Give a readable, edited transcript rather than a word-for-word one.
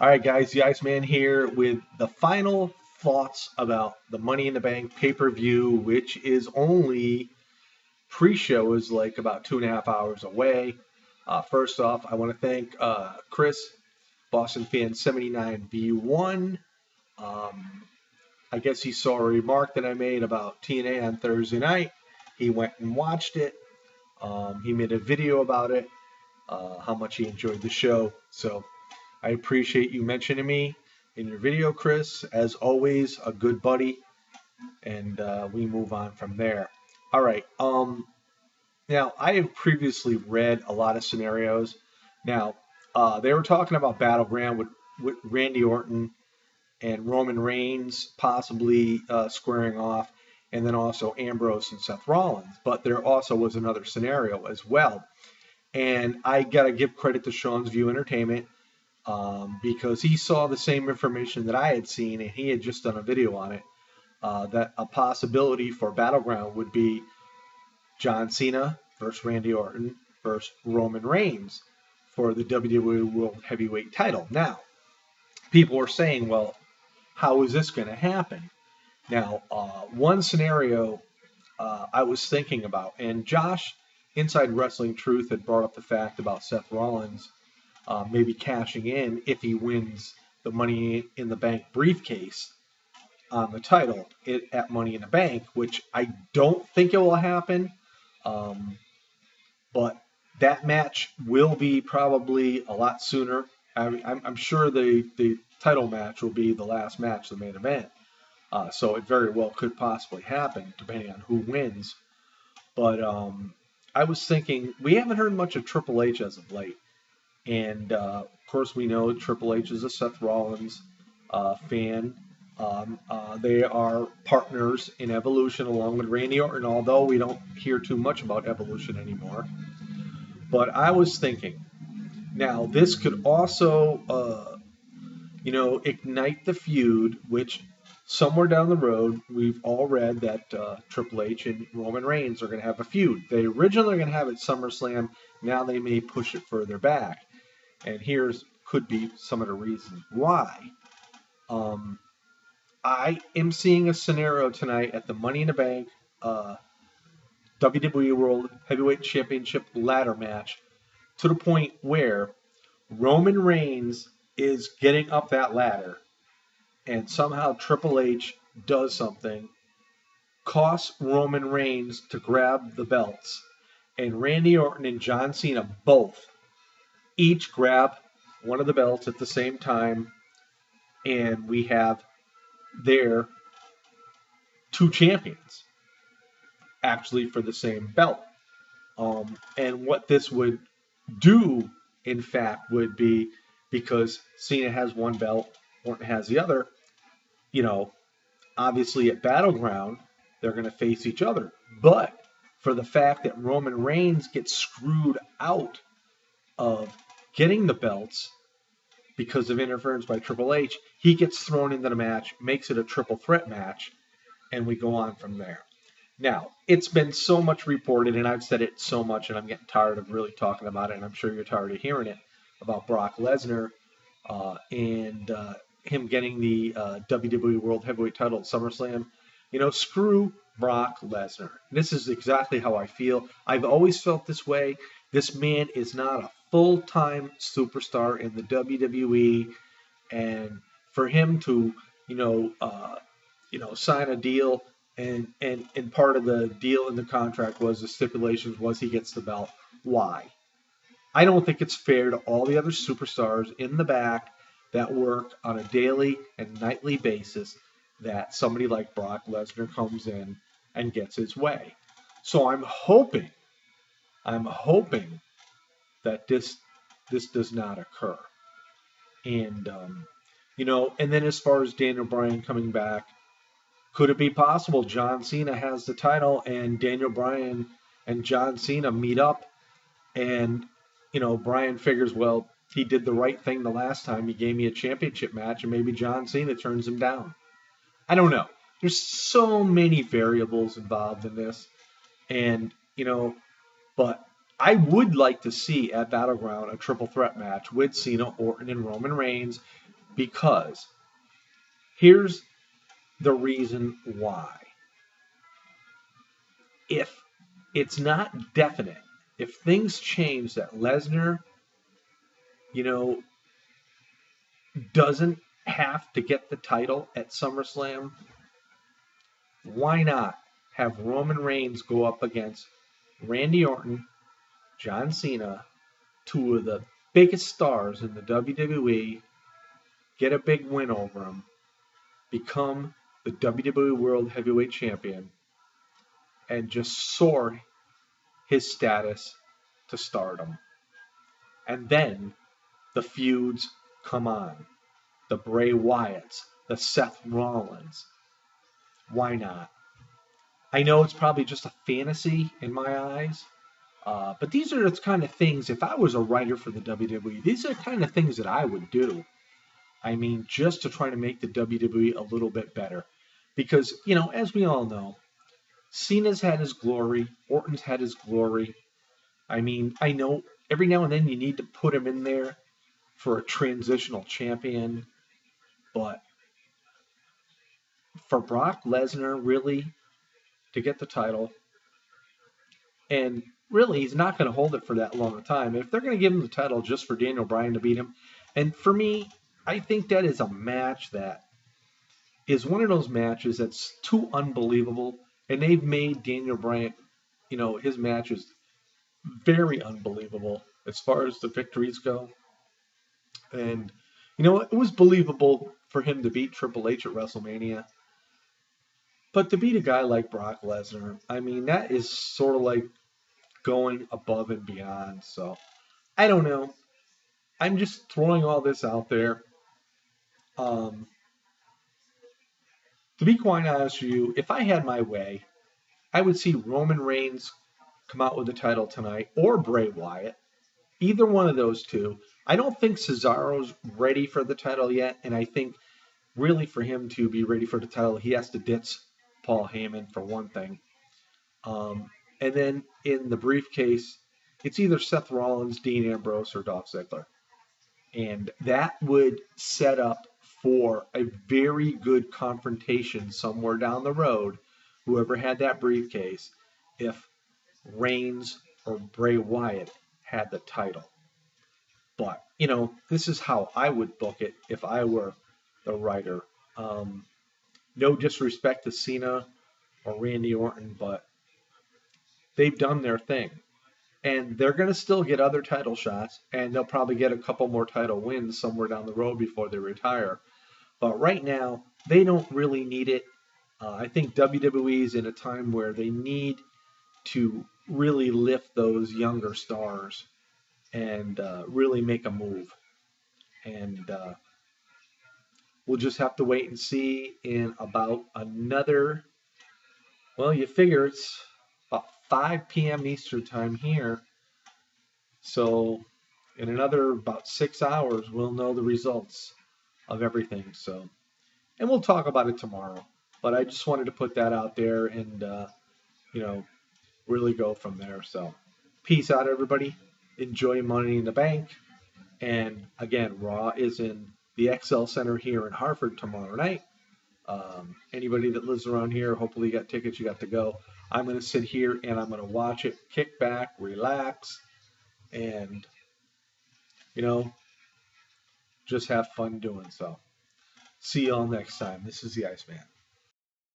All right, guys, the Iceman here with the final thoughts about the Money in the Bank pay-per-view, which is only pre-show is like about 2.5 hours away. First off, I want to thank Chris, Boston Fan 79 V1. Um, I guess he saw a remark that I made about TNA on Thursday night. He went and watched it. He made a video about it, how much he enjoyed the show. So I appreciate you mentioning me in your video, Chris. As always, a good buddy, and we move on from there. All right. Now I have previously read a lot of scenarios. Now they were talking about Battleground with Randy Orton and Roman Reigns possibly squaring off, and then also Ambrose and Seth Rollins. But there also was another scenario as well. And I got to give credit to Sean's View Entertainment because he saw the same information that I had seen, and he had just done a video on it. That a possibility for Battleground would be John Cena versus Randy Orton versus Roman Reigns for the WWE World Heavyweight title. Now, people are saying, well, how is this going to happen? Now, one scenario I was thinking about, and Josh Inside Wrestling Truth had brought up the fact about Seth Rollins maybe cashing in if he wins the Money in the Bank briefcase on the title at Money in the Bank, which I don't think it will happen. But that match will be probably a lot sooner. I'm sure the title match will be the last match, the main event. So it very well could possibly happen, depending on who wins. But I was thinking, we haven't heard much of Triple H as of late. And, of course, we know Triple H is a Seth Rollins fan. They are partners in Evolution along with Randy Orton, although we don't hear too much about Evolution anymore. But I was thinking, now this could also, ignite the feud, which somewhere down the road, we've all read that Triple H and Roman Reigns are going to have a feud. They originally were going to have it SummerSlam. Now they may push it further back. And here's could be some of the reasons why. I am seeing a scenario tonight at the Money in the Bank WWE World Heavyweight Championship ladder match to the point where Roman Reigns is getting up that ladder and somehow Triple H does something, costs Roman Reigns to grab the belts, and Randy Orton and John Cena both each grab one of the belts at the same time, and we have there two champions actually for the same belt. And what this would do, in fact, would be because Cena has one belt, Orton has the other, obviously at Battleground, they're going to face each other. But for the fact that Roman Reigns gets screwed out of getting the belts because of interference by Triple H, he gets thrown into the match, makes it a triple threat match, and we go on from there. Now, it's been so much reported, and I've said it so much, and I'm getting tired of really talking about it, and I'm sure you're tired of hearing it, about Brock Lesnar and him getting the WWE World Heavyweight title at SummerSlam. Screw Brock Lesnar. This is exactly how I feel. I've always felt this way. This man is not a full-time superstar in the WWE, and for him to, sign a deal, and part of the deal in the contract was the stipulations was he gets the belt. Why? I don't think it's fair to all the other superstars in the back that work on a daily and nightly basis that somebody like Brock Lesnar comes in and gets his way. So I'm hoping that this does not occur. And, and then as far as Daniel Bryan coming back, could it be possible John Cena has the title and Daniel Bryan and John Cena meet up and, Bryan figures, well, he did the right thing the last time. He gave me a championship match and maybe John Cena turns him down. I don't know. There's so many variables involved in this. And, but I would like to see at Battleground a triple threat match with Cena, Orton, and Roman Reigns because here's the reason why. If it's not definite, if things change that Lesnar, you know, doesn't have to get the title at SummerSlam, why not have Roman Reigns go up against Randy Orton, John Cena, two of the biggest stars in the WWE, get a big win over them, become the WWE World Heavyweight Champion, and just soar his status to stardom. And then the feuds come on. The Bray Wyatts, the Seth Rollins. Why not? I know it's probably just a fantasy in my eyes, but these are the kind of things, if I was a writer for the WWE, these are the kind of things that I would do. I mean, just to try to make the WWE a little bit better. Because, as we all know, Cena's had his glory, Orton's had his glory. I mean, I know every now and then you need to put him in there for a transitional champion, but for Brock Lesnar really to get the title, and really he's not going to hold it for that long a time. If they're going to give him the title just for Daniel Bryan to beat him, and for me, I think that is a match that is one of those matches that's too unbelievable, and they've made Daniel Bryan, his matches very unbelievable as far as the victories go. And, it was believable for him to beat Triple H at WrestleMania. But to beat a guy like Brock Lesnar, I mean, that is sort of like going above and beyond. So, I don't know. I'm just throwing all this out there. To be quite honest with you, if I had my way, I would see Roman Reigns come out with the title tonight, or Bray Wyatt. Either one of those two. I don't think Cesaro's ready for the title yet, and I think really for him to be ready for the title, he has to ditch Paul Heyman for one thing. And then in the briefcase, it's either Seth Rollins, Dean Ambrose, or Dolph Ziggler. And that would set up for a very good confrontation somewhere down the road, whoever had that briefcase, if Reigns or Bray Wyatt had the title. But, this is how I would book it if I were the writer. No disrespect to Cena or Randy Orton, but they've done their thing. And they're going to still get other title shots, and they'll probably get a couple more title wins somewhere down the road before they retire. But right now, they don't really need it. I think WWE is in a time where they need to really lift those younger stars and really make a move. And we'll just have to wait and see in about another, well, you figure it's about 5 p.m. Eastern time here. So in another about 6 hours, we'll know the results of everything. So, and we'll talk about it tomorrow. But I just wanted to put that out there and, really go from there. So peace out, everybody. Enjoy Money in the Bank. And again, Raw is in the XL Center here in Hartford tomorrow night. Anybody that lives around here, hopefully you got tickets, you got to go. I'm going to sit here and I'm going to watch it, kick back, relax, and, just have fun doing so. See y'all next time. This is the Iceman.